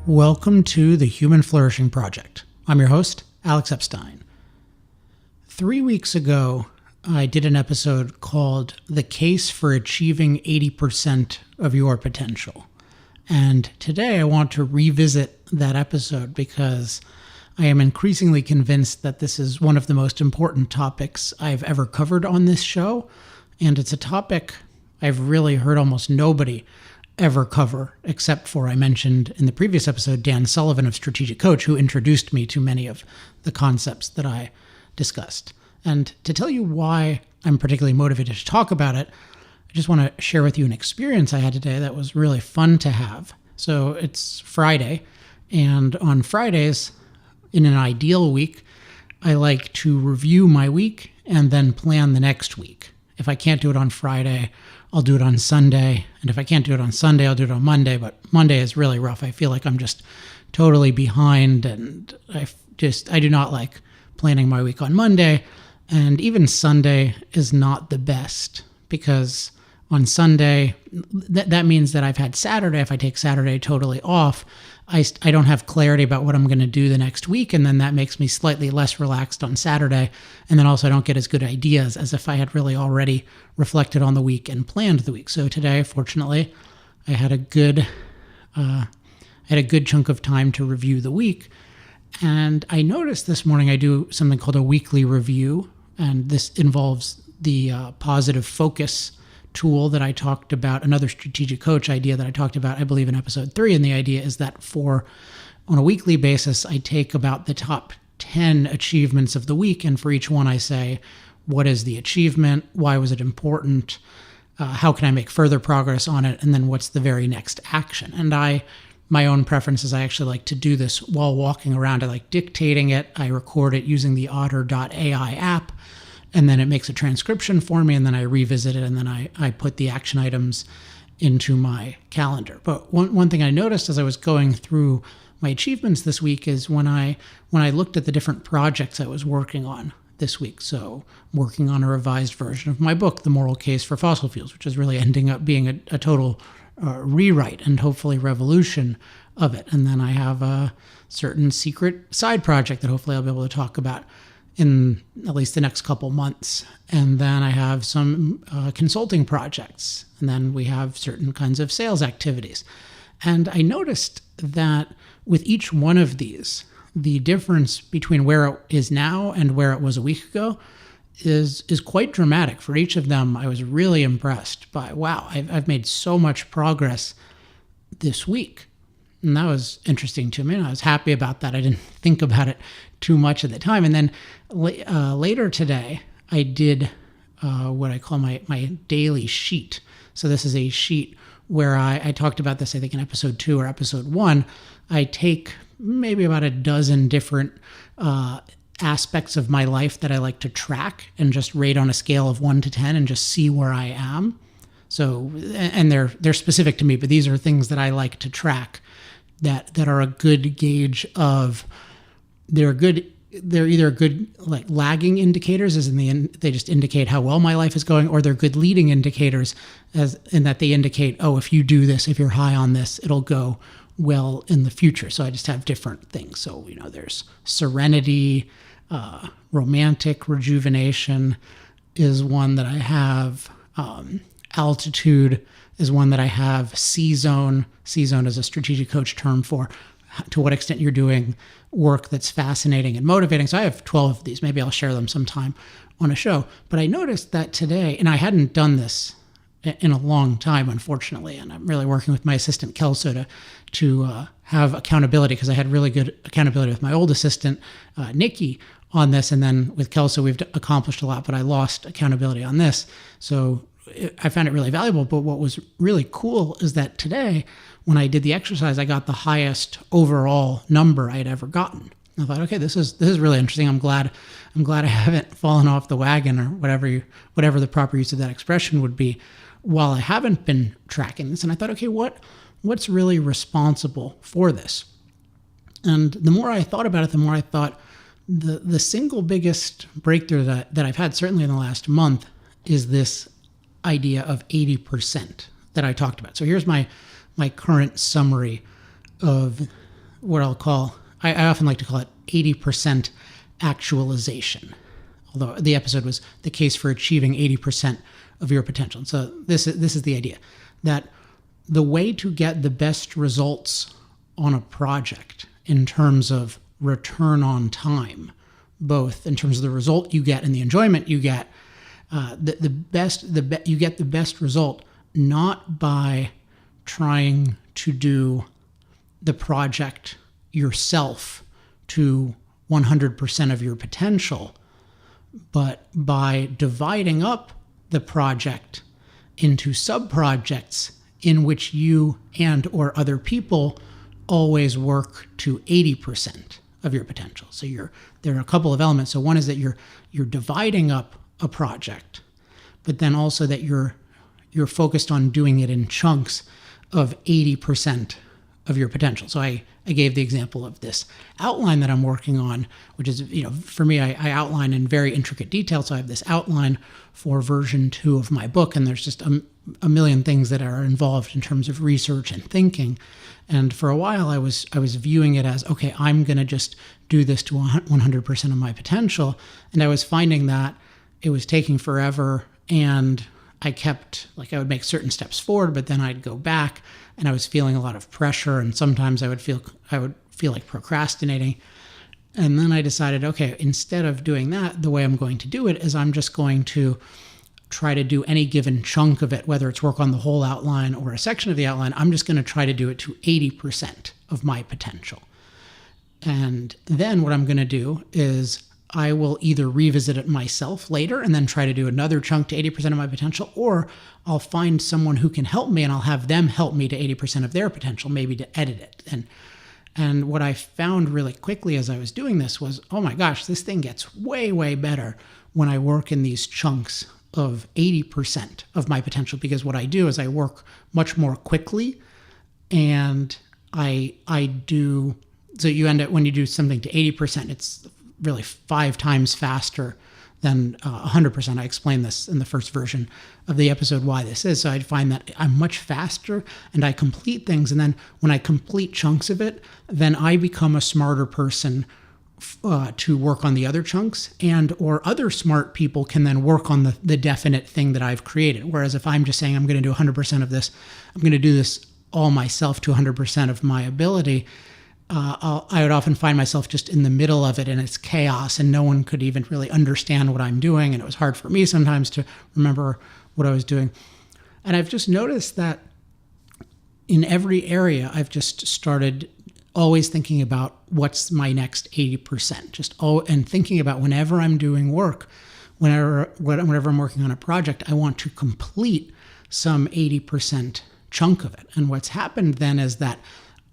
Welcome to the Human Flourishing Project. I'm your host, Alex Epstein. 3 weeks ago, I did an episode called The Case for Achieving 80% of Your Potential. And today I want to revisit that episode because I am increasingly convinced that this is one of the most important topics I've ever covered on this show. And it's a topic I've really heard almost nobody ever cover, except for, I mentioned in the previous episode, Dan Sullivan of Strategic Coach, who introduced me to many of the concepts that I discussed. And to tell you why I'm particularly motivated to talk about it, I just want to share with you an experience I had today that was really fun to have. So it's Friday, and on Fridays, in an ideal week, I like to review my week and then plan the next week. If I can't do it on Friday, I'll do it on Sunday. And if I can't do it on Sunday, I'll do it on Monday. But Monday is really rough. I feel like I'm just totally behind, and I do not like planning my week on Monday. And even Sunday is not the best because on Sunday, that means that I've had Saturday. If I take Saturday totally off, I don't have clarity about what I'm going to do the next week, and then that makes me slightly less relaxed on Saturday, and then also I don't get as good ideas as if I had really already reflected on the week and planned the week. So today, fortunately, I had a good chunk of time to review the week, and I noticed this morning I do something called a weekly review, and this involves the positive focus tool that I talked about, another strategic coach idea that I talked about, I believe, in episode 3. And the idea is that on a weekly basis, I take about the top 10 achievements of the week. And for each one, I say, what is the achievement? Why was it important? How can I make further progress on it? And then what's the very next action? And my own preference is I actually like to do this while walking around. I like dictating it. I record it using the Otter.ai app. And then it makes a transcription for me, and then I revisit it, and then I put the action items into my calendar. But one thing I noticed as I was going through my achievements this week is when I looked at the different projects I was working on this week. So working on a revised version of my book, The Moral Case for Fossil Fuels, which is really ending up being a total rewrite and hopefully revolution of it. And then I have a certain secret side project that hopefully I'll be able to talk about in at least the next couple months. And then I have some consulting projects. And then we have certain kinds of sales activities. And I noticed that with each one of these, the difference between where it is now and where it was a week ago is quite dramatic. For each of them, I was really impressed by, wow, I've made so much progress this week. And that was interesting to me, and I was happy about that. I didn't think about it too much at the time. And then later today, I did what I call my daily sheet. So this is a sheet where I talked about this, I think, in episode 2 or episode 1. I take maybe about a dozen different aspects of my life that I like to track and just rate on a scale of 1 to 10 and just see where I am. So, and they're specific to me, but these are things that I like to track that are a good gauge of, they're either good like lagging indicators, as in they just indicate how well my life is going, or they're good leading indicators, as in that they indicate, oh, if you do this, if you're high on this, it'll go well in the future. So I just have different things. So, there's serenity, romantic rejuvenation is one that I have, altitude is one that I have, C-zone. C-zone is a strategic coach term for to what extent you're doing work that's fascinating and motivating. So I have 12 of these. Maybe I'll share them sometime on a show. But I noticed that today, and I hadn't done this in a long time, unfortunately, and I'm really working with my assistant, Kelso, to have accountability, because I had really good accountability with my old assistant, Nikki, on this. And then with Kelso, we've accomplished a lot, but I lost accountability on this. So I found it really valuable. But what was really cool is that today, when I did the exercise, I got the highest overall number I had ever gotten. I thought, okay, this is really interesting. I'm glad I haven't fallen off the wagon, or whatever the proper use of that expression would be, while I haven't been tracking this. And I thought, okay, what's really responsible for this? And the more I thought about it, the more I thought the single biggest breakthrough that I've had, certainly in the last month, is this idea of 80% that I talked about. So here's my current summary of what I often like to call it 80% actualization. Although the episode was the case for achieving 80% of your potential. So this is the idea that the way to get the best results on a project in terms of return on time, both in terms of the result you get and the enjoyment you get, you get the best result not by trying to do the project yourself to 100% of your potential, but by dividing up the project into sub-projects in which you and or other people always work to 80% of your potential. So there are a couple of elements. So one is that you're dividing up a project, but then also that you're focused on doing it in chunks of 80% of your potential. So I gave the example of this outline that I'm working on, which is, for me, I outline in very intricate detail. So I have this outline for version 2 of my book, and there's just a million things that are involved in terms of research and thinking. And for a while, I was viewing it as, okay, I'm going to just do this to 100% of my potential. And I was finding that it was taking forever, and I would make certain steps forward, but then I'd go back, and I was feeling a lot of pressure, and sometimes I would feel like procrastinating. And then I decided, okay, instead of doing that, the way I'm going to do it is I'm just going to try to do any given chunk of it, whether it's work on the whole outline or a section of the outline. I'm just going to try to do it to 80% of my potential. And then what I'm going to do is I will either revisit it myself later and then try to do another chunk to 80% of my potential, or I'll find someone who can help me and I'll have them help me to 80% of their potential, maybe to edit it. And what I found really quickly as I was doing this was, oh my gosh, this thing gets way, way better when I work in these chunks of 80% of my potential, because what I do is I work much more quickly, and so you end up, when you do something to 80%, it's really 5 times faster than 100%. I explained this in the first version of the episode why this is. So I find that I'm much faster and I complete things. And then when I complete chunks of it, then I become a smarter person to work on the other chunks, and or other smart people can then work on the definite thing that I've created. Whereas if I'm just saying I'm going to do 100% of this, I'm going to do this all myself to 100% of my ability, I would often find myself just in the middle of it, and it's chaos, and no one could even really understand what I'm doing, and it was hard for me sometimes to remember what I was doing. And I've just noticed that in every area, I've just started always thinking about what's my next 80%, and thinking about whenever I'm doing work, whenever I'm working on a project, I want to complete some 80% chunk of it. And what's happened then is that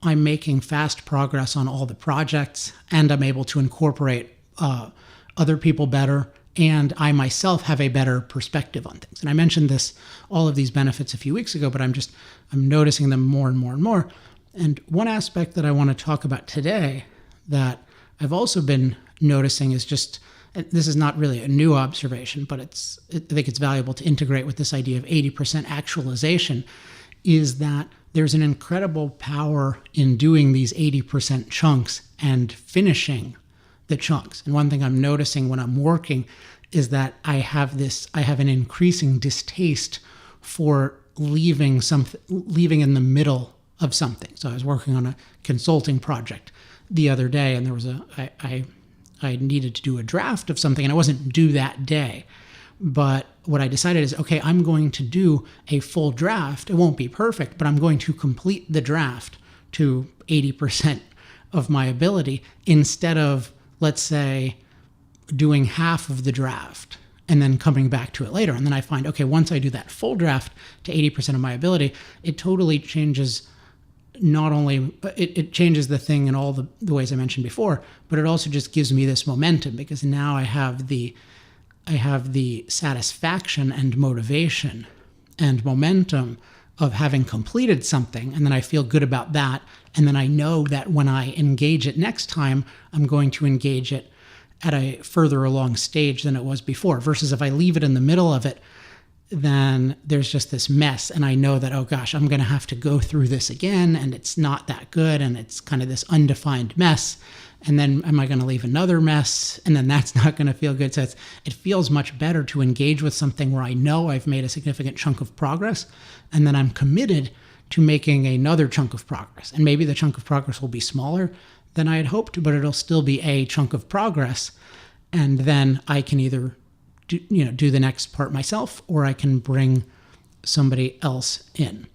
I'm making fast progress on all the projects, and I'm able to incorporate other people better, and I myself have a better perspective on things. And I mentioned all of these benefits a few weeks ago, but I'm noticing them more and more and more. And one aspect that I want to talk about today that I've also been noticing is this is not really a new observation, but I think it's valuable to integrate with this idea of 80% actualization, is that there's an incredible power in doing these 80% chunks and finishing the chunks. And one thing I'm noticing when I'm working is that I have an increasing distaste for leaving in the middle of something. So I was working on a consulting project the other day, and there was I needed to do a draft of something, and it wasn't due that day. But what I decided is, okay, I'm going to do a full draft. It won't be perfect, but I'm going to complete the draft to 80% of my ability, instead of, let's say, doing half of the draft and then coming back to it later. And then I find, okay, once I do that full draft to 80% of my ability, it totally changes. Not only it changes the thing in all the ways I mentioned before, but it also just gives me this momentum, because now I have the satisfaction and motivation and momentum of having completed something, and then I feel good about that, and then I know that when I engage it next time, I'm going to engage it at a further along stage than it was before, versus if I leave it in the middle of it, then there's just this mess. And I know that, oh gosh, I'm going to have to go through this again, and it's not that good, and it's kind of this undefined mess. And then am I going to leave another mess? And then that's not going to feel good. So it feels much better to engage with something where I know I've made a significant chunk of progress, and then I'm committed to making another chunk of progress. And maybe the chunk of progress will be smaller than I had hoped, but it'll still be a chunk of progress. And then I can either do the next part myself, or I can bring somebody else in.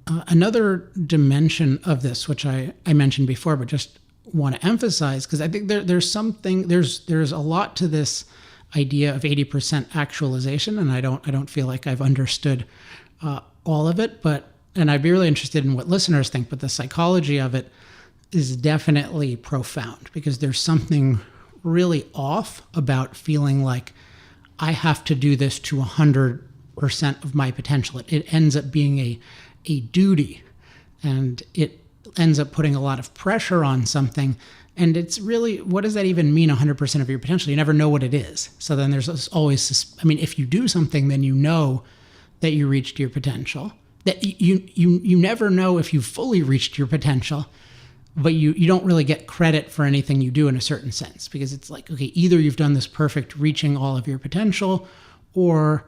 Another dimension of this, which I mentioned before, but just want to emphasize, because I think there's a lot to this idea of 80% actualization, and I don't feel like I've understood all of it, and I'd be really interested in what listeners think, but the psychology of it is definitely profound, because there's something really off about feeling like I have to do this to 100% of my potential. It ends up being a duty, and it ends up putting a lot of pressure on something. And it's really, what does that even mean, 100% of your potential? You never know what it is. So then there's always, if you do something, then you know that you reached your potential. That you never know if you've fully reached your potential, but you don't really get credit for anything you do in a certain sense, because it's like, okay, either you've done this perfect reaching all of your potential, or,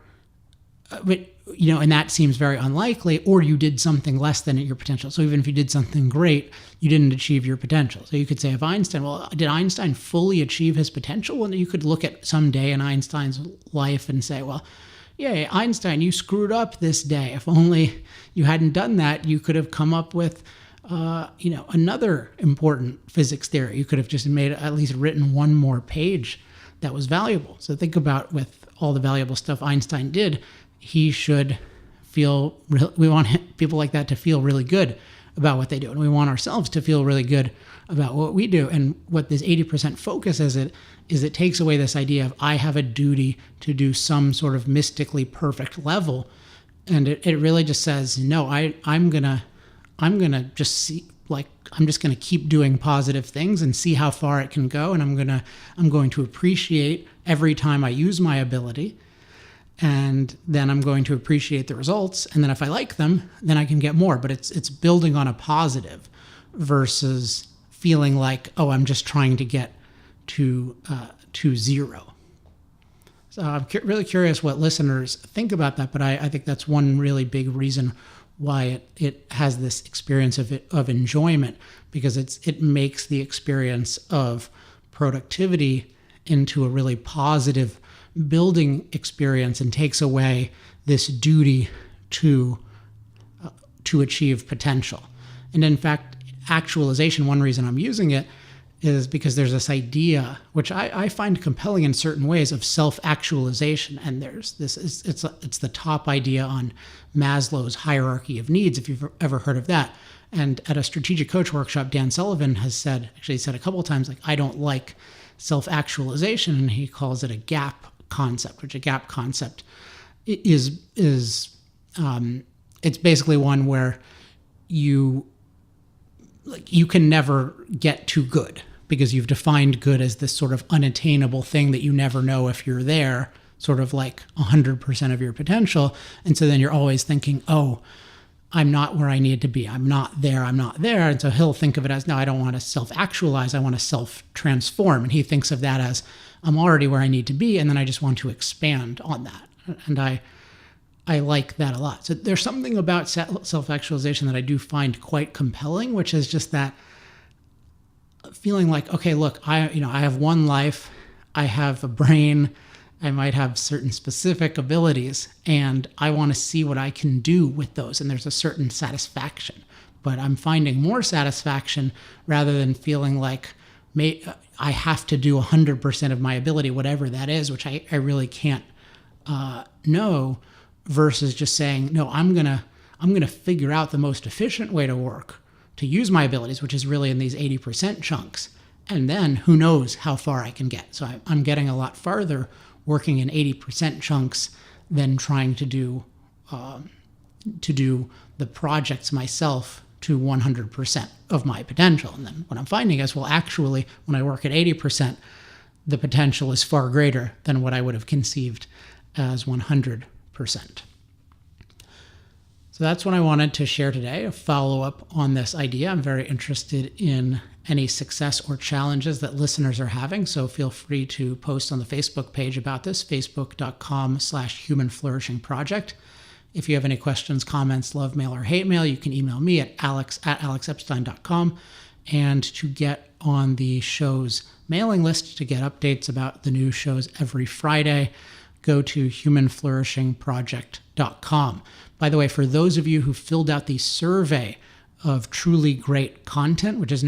and that seems very unlikely, or you did something less than your potential. So even if you did something great, you didn't achieve your potential. So you could say of Einstein, well, did Einstein fully achieve his potential? And you could look at some day in Einstein's life and say, well, yeah, Einstein, you screwed up this day. If only you hadn't done that, you could have come up with another important physics theory. You could have just at least written one more page that was valuable. So think about, with all the valuable stuff Einstein did, he should feel, we want people like that to feel really good about what they do. And we want ourselves to feel really good about what we do. And what this 80% focus is it takes away this idea of I have a duty to do some sort of mystically perfect level. And it really just says, no, I'm gonna just see, I'm just gonna keep doing positive things and see how far it can go, and I'm going to appreciate every time I use my ability, and then I'm going to appreciate the results, and then if I like them, then I can get more. But it's building on a positive versus feeling like, oh, I'm just trying to get to zero. So I'm really curious what listeners think about that, but I think that's one really big reason why it has this experience of enjoyment, because it makes the experience of productivity into a really positive building experience, and takes away this duty to achieve potential. And in fact, actualization, one reason I'm using it is because there's this idea, which I find compelling in certain ways, of self-actualization. And there's this, it's the top idea on Maslow's hierarchy of needs, if you've ever heard of that. And at a strategic coach workshop, Dan Sullivan has said a couple of times, like, I don't like self-actualization, and he calls it a gap concept, which a gap concept is it's basically one where you can never get too good, because you've defined good as this sort of unattainable thing that you never know if you're there, sort of like 100% of your potential. And so then you're always thinking, oh, I'm not where I need to be. I'm not there. And so he'll think of it as, no, I don't want to self-actualize. I want to self-transform. And he thinks of that as, I'm already where I need to be, and then I just want to expand on that. And I like that a lot. So there's something about self-actualization that I do find quite compelling, which is just that feeling like, okay, look, I have one life, I have a brain, I might have certain specific abilities, and I want to see what I can do with those. And there's a certain satisfaction, but I'm finding more satisfaction rather than feeling like I have to do 100% of my ability, whatever that is, which I really can't know, versus just saying, no, I'm gonna figure out the most efficient way to work, to use my abilities, which is really in these 80% chunks. And then who knows how far I can get. So I'm getting a lot farther working in 80% chunks than trying to do the projects myself to 100% of my potential. And then what I'm finding is, well, actually, when I work at 80%, the potential is far greater than what I would have conceived as 100%. So that's what I wanted to share today, a follow-up on this idea. I'm very interested in any success or challenges that listeners are having, so feel free to post on the Facebook page about this, facebook.com/Human Flourishing Project. If you have any questions, comments, love mail, or hate mail, you can email me at alex@alexepstein.com. And to get on the show's mailing list to get updates about the new shows every Friday, go to humanflourishingproject.com. By the way, for those of you who filled out the survey of truly great content, which is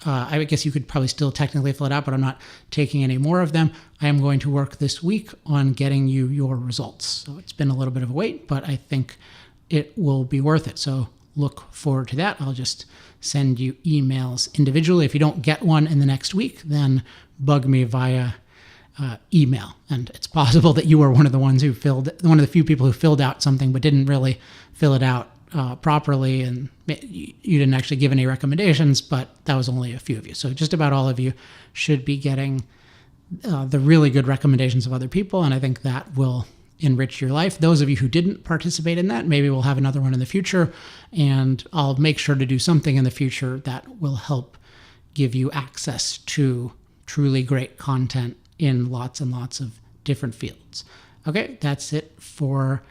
I guess you could probably still technically fill it out, but I'm not taking any more of them. I am going to work this week on getting you your results. So it's been a little bit of a wait, but I think it will be worth it. So look forward to that. I'll just send you emails individually. If you don't get one in the next week, then bug me via email. And it's possible that you were one of the few people who filled out something but didn't really fill it out properly, and you didn't actually give any recommendations, but that was only a few of you. So just about all of you should be getting the really good recommendations of other people, and I think that will enrich your life. Those of you who didn't participate in that, maybe we'll have another one in the future, and I'll make sure to do something in the future that will help give you access to truly great content in lots and lots of different fields. Okay, that's it for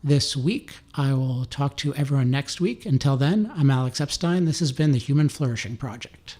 this week. I will talk to everyone next week. Until then, I'm Alex Epstein. This has been the Human Flourishing Project.